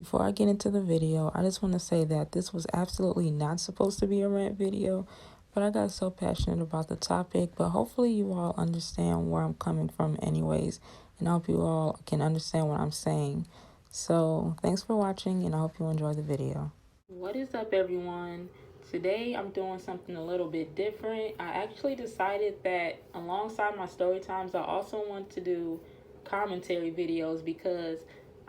before I get into the video, I just want to say that this was absolutely not supposed to be a rant video, but I got so passionate about the topic. But hopefully you all understand where I'm coming from anyways, and I hope you all can understand what I'm saying. So thanks for watching, and I hope you enjoy the video. What is up, everyone? Today I'm doing something a little bit different. I actually decided that alongside my story times, I also want to do commentary videos because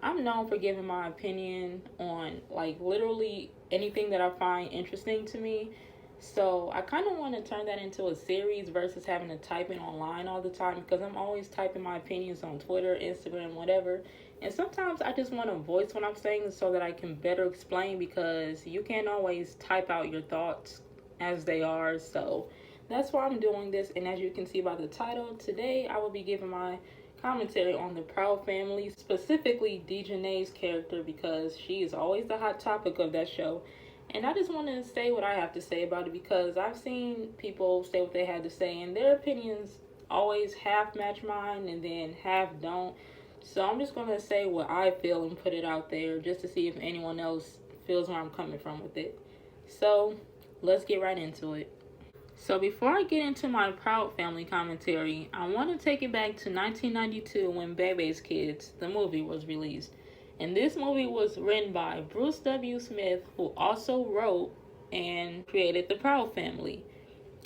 I'm known for giving my opinion on like literally anything that I find interesting to me. So I kind of want to turn that into a series versus having to type it online all the time, because I'm always typing my opinions on Twitter, Instagram, whatever. And sometimes I just want to voice what I'm saying so that I can better explain, because you can't always type out your thoughts as they are. So that's why I'm doing this. And as you can see by the title, today I will be giving my commentary on the Proud Family, specifically Dijonay's character, because she is always the hot topic of that show. And I just want to say what I have to say about it, because I've seen people say what they had to say, and their opinions always half match mine and then half don't. So I'm just going to say what I feel and put it out there just to see if anyone else feels where I'm coming from with it. So let's get right into it. So before I get into my Proud Family commentary, I want to take it back to 1992 when Bebe's Kids, the movie, was released. And this movie was written by Bruce W. Smith, who also wrote and created the Proud Family.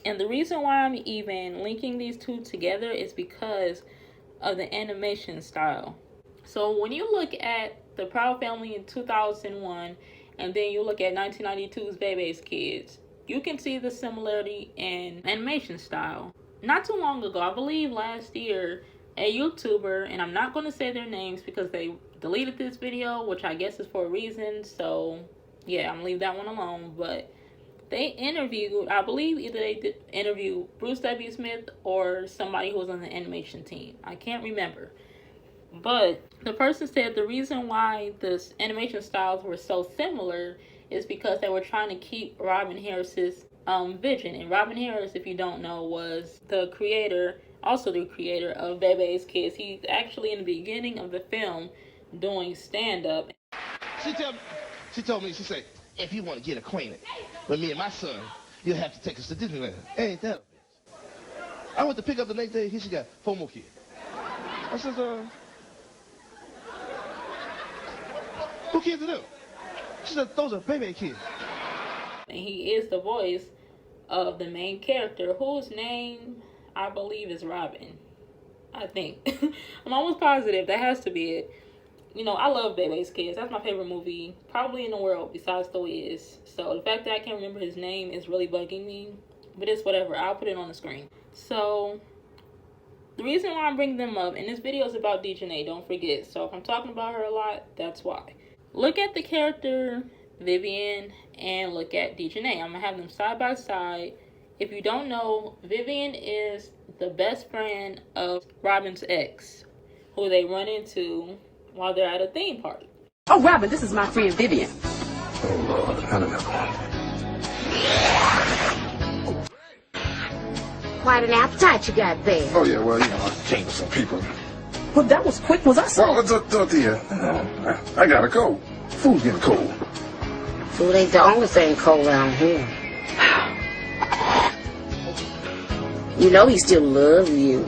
And the reason why I'm even linking these two together is because of the animation style. So when you look at the Proud Family in 2001 and then you look at 1992's Bebe's Kids, you can see the similarity in animation style. Not too long ago, I believe last year, a YouTuber, and I'm not going to say their names because they deleted this video, which I guess is for a reason, so yeah, I'm going to leave that one alone, but they interviewed, I believe either they did interview Bruce W. Smith or somebody who was on the animation team. I can't remember. But the person said the reason why the animation styles were so similar is because they were trying to keep Robin Harris's vision. And Robin Harris, if you don't know, was the creator, also the creator of Bebe's Kids. He's actually in the beginning of the film doing stand-up. She told me, she said, if you want to get acquainted with me and my son, you'll have to take us to Disneyland. Ain't that a bitch? I went to pick up the next day, here she got 4 more kids. I said, who kids are them? She said, those are baby kids. And he is the voice of the main character, whose name I believe is Robin. I think. I'm almost positive that has to be it. You know, I love Bebe's Kids. That's my favorite movie probably in the world besides The Wiz. So the fact that I can't remember his name is really bugging me. But it's whatever. I'll put it on the screen. So the reason why I'm bringing them up, and this video is about Dijonay, don't forget. So if I'm talking about her a lot, that's why. Look at the character Vivian and look at Dijonay. I'm going to have them side by side. If you don't know, Vivian is the best friend of Robin's ex, who they run into while they're at a theme park. Oh, Robin, this is my friend Vivian. Oh, Lord, I don't know. Quite an appetite you got there. Oh, yeah, well, you know, I came with some people. Well, that was quick. Was I so? Well, I gotta go. Food's getting cold. Food ain't the only thing cold around here. You know he still loves you.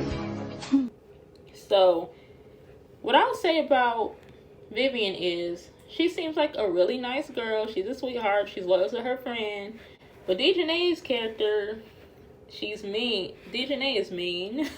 So what I'll say about Vivian is she seems like a really nice girl. She's a sweetheart. She's loyal to her friend. But Dijonay's character, she's mean. Dijonay is mean.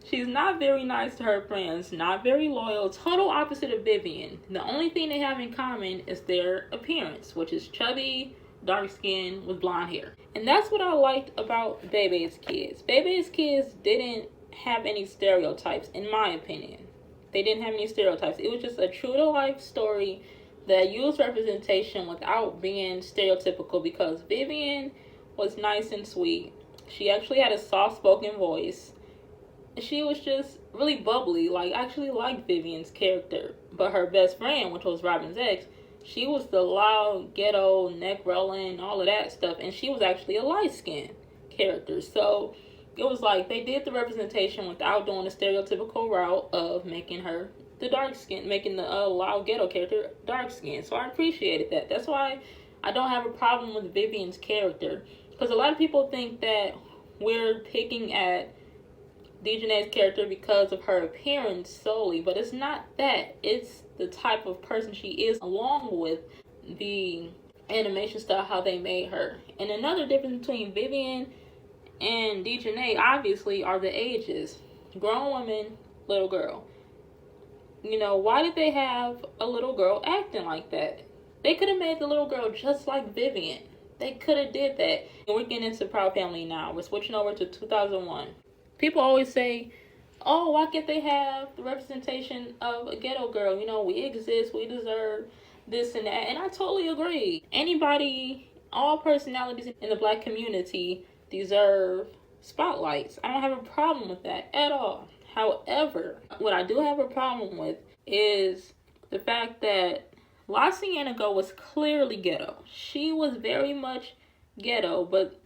She's not very nice to her friends. Not very loyal. Total opposite of Vivian. The only thing they have in common is their appearance, which is chubby, dark skin with blonde hair. And that's what I liked about Bebe's Kids. Bebe's Kids didn't have any stereotypes, in my opinion. They didn't have any stereotypes. It was just a true-to-life story that used representation without being stereotypical, because Vivian was nice and sweet. She actually had a soft-spoken voice. She was just really bubbly. Like, I actually liked Vivian's character. But her best friend, which was Robin's ex, she was the loud, ghetto, neck-rolling, all of that stuff. And she was actually a light-skinned character. So it was like they did the representation without doing the stereotypical route of making her the dark skin, making the loud ghetto character dark skin. So I appreciated that. That's why I don't have a problem with Vivian's character, because a lot of people think that we're picking at Dijonay's character because of her appearance solely, but it's not that. It's the type of person she is, along with the animation style, how they made her. And another difference between Vivian and Dijonay, obviously, are the ages. Grown woman, little girl. You know, why did they have a little girl acting like that? They could have made the little girl just like Vivian. They could have did that. And we're getting into Proud Family now. We're switching over to 2001. People always say, oh, why can't they have the representation of a ghetto girl? You know, we exist, we deserve this and that. And I totally agree. Anybody, all personalities in the black community deserve spotlights. I don't have a problem with that at all. However, what I do have a problem with is the fact that La Cienega was clearly ghetto. She was very much ghetto, but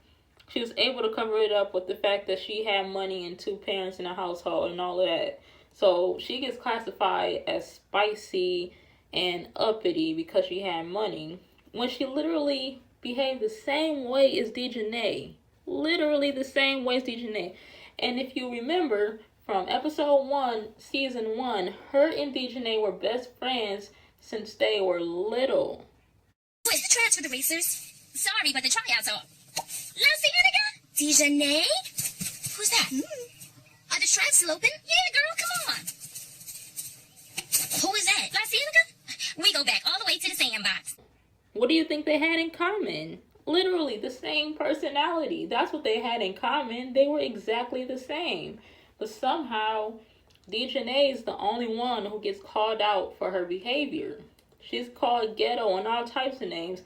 she was able to cover it up with the fact that she had money and 2 parents in a household and all of that. So she gets classified as spicy and uppity because she had money, when she literally behaved the same way as Dijonay. Literally the same way as Dijonay. And if you remember from episode 1, season 1, her and Dijonay were best friends since they were little. Where's the transfer the racers? Sorry, but the tryouts are... La Cienega? Dijonay? Who's that? Are the tracks still open? Yeah, girl, come on. Who is that? La Cienega? We go back all the way to the sandbox. What do you think they had in common? Literally the same personality. That's what they had in common. They were exactly the same. But somehow, Dijonay is the only one who gets called out for her behavior. She's called ghetto and all types of names,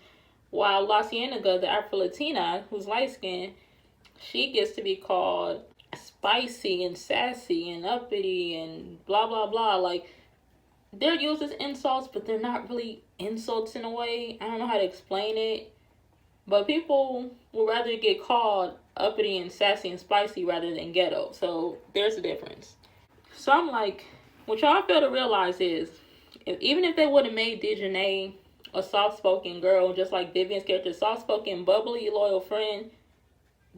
while La Cienega, the Afro-Latina, who's light-skinned, she gets to be called spicy and sassy and uppity and blah, blah, blah. Like, they're used as insults, but they're not really insults in a way. I don't know how to explain it. But people will rather get called uppity and sassy and spicy rather than ghetto. So there's a difference. So I'm like, what y'all fail to realize is, even if they would have made Dijonay a soft-spoken girl, just like Vivian's character, soft-spoken, bubbly, loyal friend,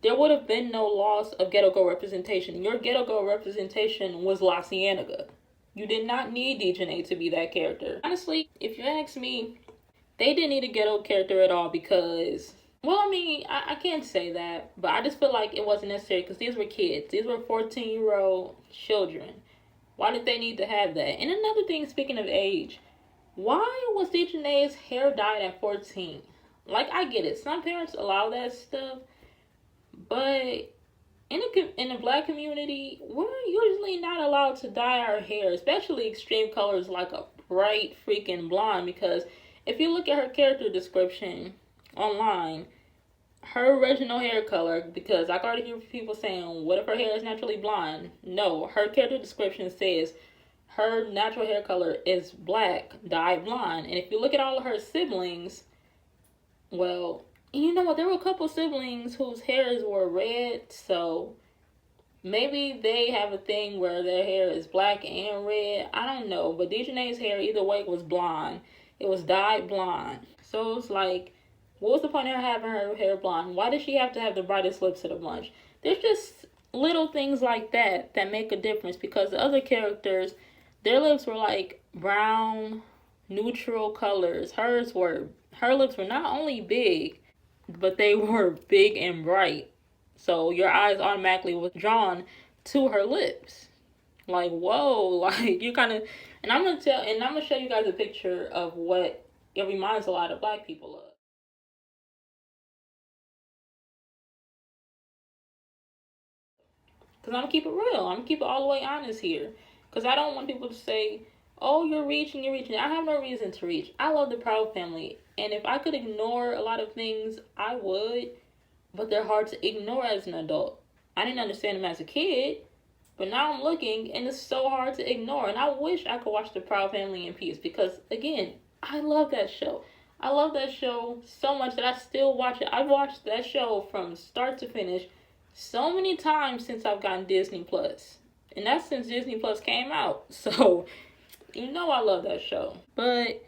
there would have been no loss of ghetto girl representation. Your ghetto girl representation was La Cienega. You did not need Dijonay to be that character. Honestly, if you ask me, they didn't need a ghetto character at all because, well, I mean, I can't say that, but I just feel like it wasn't necessary because these were kids. These were 14-year-old children. Why did they need to have that? And another thing, speaking of age, why was Dijonay's hair dyed at 14? Like, I get it. Some parents allow that stuff, but in the black community, we're usually not allowed to dye our hair, especially extreme colors like a bright freaking blonde, because if you look at her character description online, her original hair color, because I already hear people saying, what if her hair is naturally blonde? No, her character description says her natural hair color is black, dyed blonde. And if you look at all of her siblings, well, you know what, there were a couple siblings whose hairs were red, so maybe they have a thing where their hair is black and red. I don't know, but Dijonay's hair either way was blonde. It was dyed blonde. So it's like, what was the point of having her hair blonde? Why did she have to have the brightest lips of the bunch? There's just little things like that that make a difference, because the other characters, their lips were like brown, neutral colors. Her lips were not only big, but they were big and bright. So your eyes automatically was drawn to her lips. Like, whoa, like you kind of, and I'm gonna show you guys a picture of what it reminds a lot of black people of. Because I'm gonna keep it real. I'm gonna keep it all the way honest here. Because I don't want people to say, oh, you're reaching. I have no reason to reach. I love the Proud Family. And if I could ignore a lot of things, I would. But they're hard to ignore as an adult. I didn't understand them as a kid. But now I'm looking, and it's so hard to ignore. And I wish I could watch the Proud Family in peace. Because, again, I love that show. I love that show so much that I still watch it. I've watched that show from start to finish so many times since I've gotten Disney Plus. And that's since Disney Plus came out. So You know I love that show. But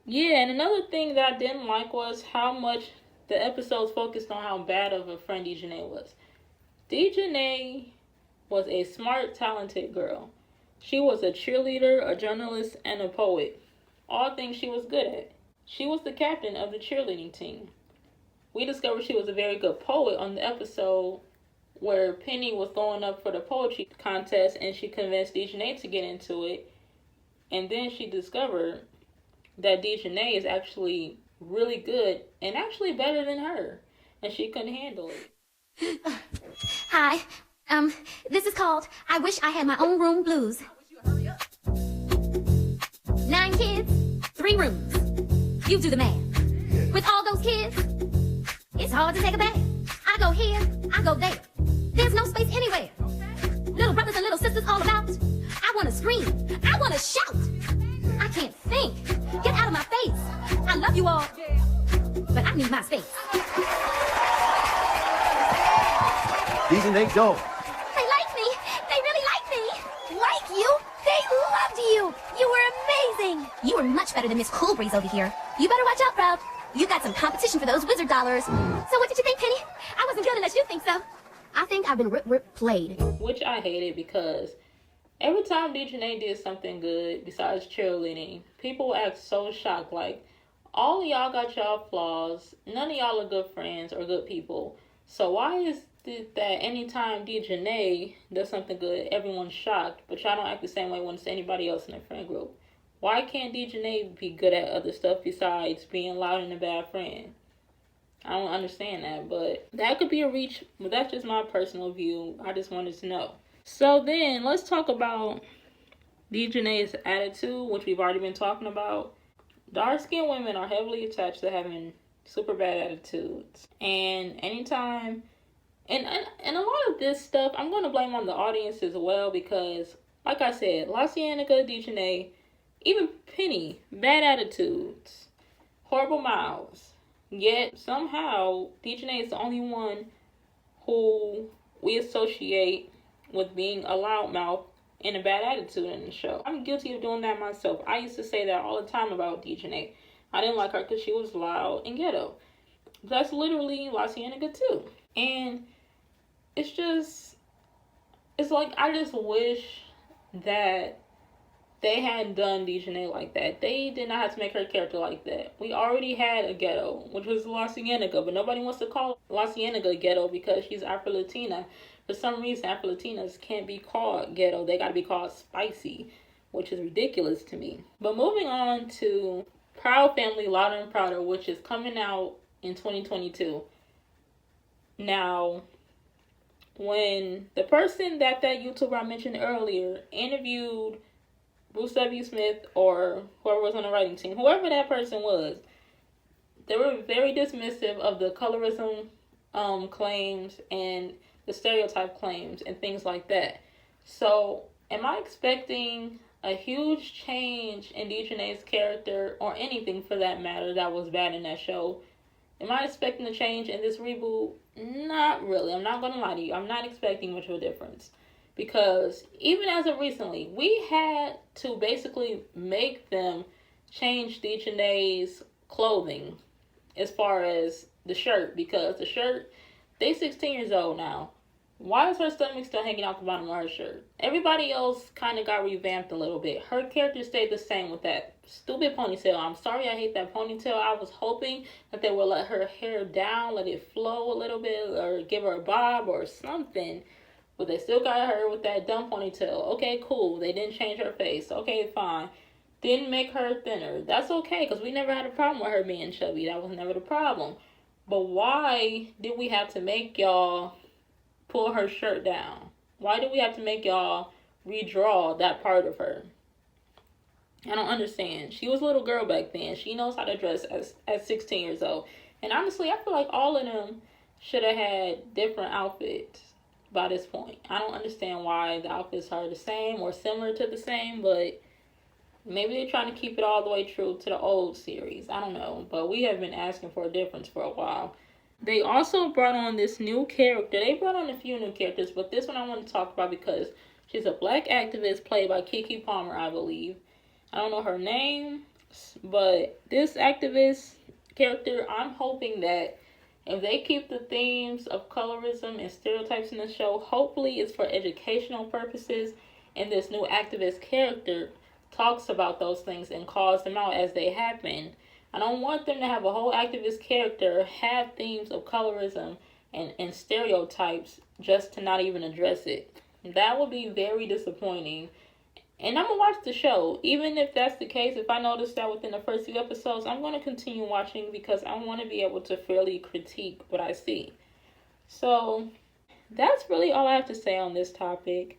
yeah, and another thing that I didn't like was how much the episodes focused on how bad of a friend Dijonay was. Dijonay was a smart, talented girl. She was a cheerleader, a journalist, and a poet. All things she was good at. She was the captain of the cheerleading team. We discovered she was a very good poet on the episode where Penny was going up for the poetry contest and she convinced Dijonay to get into it. And then she discovered that Dijonay is actually really good and actually better than her. And she couldn't handle it. Hi. This is called I Wish I Had My Own Room Blues. 9 kids, 3 rooms. You do the math. With all those kids, it's hard to take a bath. I go here, I go there. There's no space anywhere. Little brothers and little sisters all about. I want to scream. I want to shout. I can't think. Get out of my face. I love you all, but I need my space. Dijonay Jones. They like me. They really like me. Like you? They loved you. You were amazing. You were much better than Miss Cool Breeze over here. You better watch out, bro. You got some competition for those wizard dollars. So what did you think, Penny? I wasn't good unless you think so. I think I've been played. Which I hated because every time Dijonay did something good besides cheerleading, people act so shocked. Like, all of y'all got y'all flaws. None of y'all are good friends or good people. So why is it that anytime Dijonay does something good, everyone's shocked, but y'all don't act the same way when it's anybody else in the friend group? Why can't Dijonay be good at other stuff besides being loud and a bad friend? I don't understand that, but that could be a reach. But that's just my personal view. I just wanted to know. So then, let's talk about Dijonay's attitude, which we've already been talking about. Dark-skinned women are heavily attached to having super bad attitudes. And anytime... And a lot of this stuff, I'm going to blame on the audience as well because, like I said, La Cienega, Dijonay, even Penny, bad attitudes, horrible mouths. Yet, somehow, Dijonay is the only one who we associate with being a loudmouth and a bad attitude in the show. I'm guilty of doing that myself. I used to say that all the time about Dijonay. I didn't like her because she was loud and ghetto. That's literally La Cienega too. And it's like, I just wish that they hadn't done Dijonay like that. They did not have to make her character like that. We already had a ghetto, which was La Cienega, but nobody wants to call La Cienega ghetto because she's Afro-Latina. For some reason, Afro-Latinas can't be called ghetto. They gotta be called spicy, which is ridiculous to me. But moving on to Proud Family, Louder and Prouder, which is coming out in 2022. Now, when the person that YouTuber I mentioned earlier interviewed Bruce W. Smith or whoever was on the writing team, whoever that person was, they were very dismissive of the colorism claims and the stereotype claims and things like that. So, am I expecting a huge change in Dijonay's character or anything for that matter that was bad in that show? Am I expecting a change in this reboot? Not really. I'm not going to lie to you. I'm not expecting much of a difference. Because even as of recently, we had to basically make them change Dijonay's clothing as far as the shirt. Because the shirt, they 16 years old now. Why is her stomach still hanging out the bottom of her shirt? Everybody else kind of got revamped a little bit. Her character stayed the same with that stupid ponytail. I'm sorry, I hate that ponytail. I was hoping that they would let her hair down, let it flow a little bit, or give her a bob or something. But they still got her with that dumb ponytail. Okay, cool. They didn't change her face. Okay, fine. Didn't make her thinner. That's okay, because we never had a problem with her being chubby. That was never the problem. But why did we have to make y'all pull her shirt down? Why do we have to make y'all redraw that part of her? I don't understand. She was a little girl back then. She knows how to dress at 16 years old. And honestly, I feel like all of them should have had different outfits by this point. I don't understand why the outfits are the same or similar to the same, but maybe they're trying to keep it all the way true to the old series. I don't know. But we have been asking for a difference for a while. They also brought on this new character. They brought on a few new characters, but this one I want to talk about because she's a black activist played by Keke Palmer, I believe. I don't know her name, but this activist character, I'm hoping that if they keep the themes of colorism and stereotypes in the show, hopefully it's for educational purposes, and this new activist character talks about those things and calls them out as they happen. I don't want them to have a whole activist character have themes of colorism and stereotypes just to not even address it. That would be very disappointing. And I'm going to watch the show. Even if that's the case, if I notice that within the first few episodes, I'm going to continue watching because I want to be able to fairly critique what I see. So that's really all I have to say on this topic.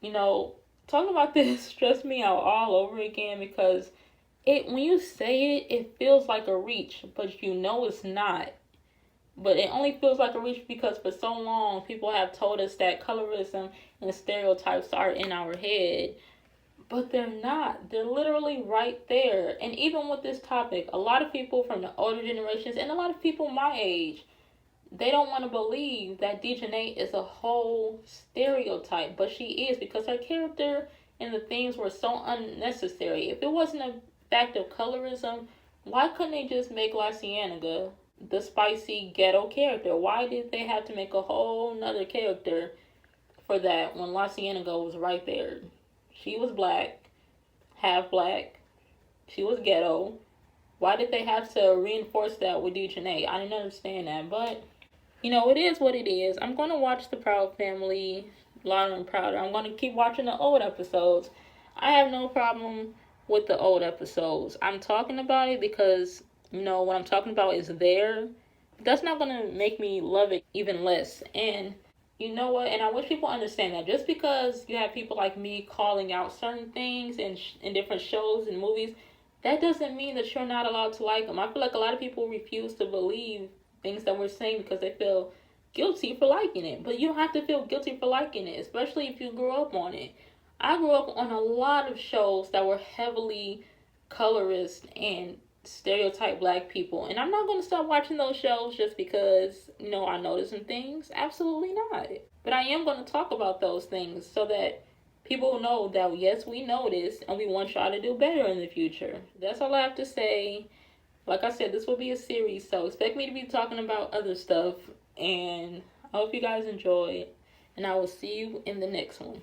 You know, talking about this stressed me out all over again because when you say it, it feels like a reach, but you know it's not. But it only feels like a reach because for so long people have told us that colorism and stereotypes are in our head. But they're not. They're literally right there. And even with this topic, a lot of people from the older generations and a lot of people my age, they don't want to believe that Dijonay is a whole stereotype. But she is, because her character and the themes were so unnecessary. If it wasn't a fact of colorism, why couldn't they just make La Cienega the spicy ghetto character? Why did they have to make a whole nother character for that when La Cienega was right there? She was black, half black. She was ghetto. Why did they have to reinforce that with Dijonay? I didn't understand that, but you know, it is what it is. I'm going to watch The Proud Family louder and prouder. I'm going to keep watching the old episodes. I have no problem with the old episodes. I'm talking about it because, you know, what I'm talking about is there. That's not going to make me love it even less. And you know what? And I wish people understand that just because you have people like me calling out certain things in different shows and movies, that doesn't mean that you're not allowed to like them. I feel like a lot of people refuse to believe things that we're saying because they feel guilty for liking it. But you don't have to feel guilty for liking it, especially if you grew up on it. I grew up on a lot of shows that were heavily colorist and stereotype black people, and I'm not going to stop watching those shows just because, you know, I noticed some things. Absolutely not. But I am going to talk about those things so that people know that yes, we noticed and we want y'all to do better in the future. That's all I have to say. Like I said, this will be a series, so expect me to be talking about other stuff, and I hope you guys enjoy it, and I will see you in the next one.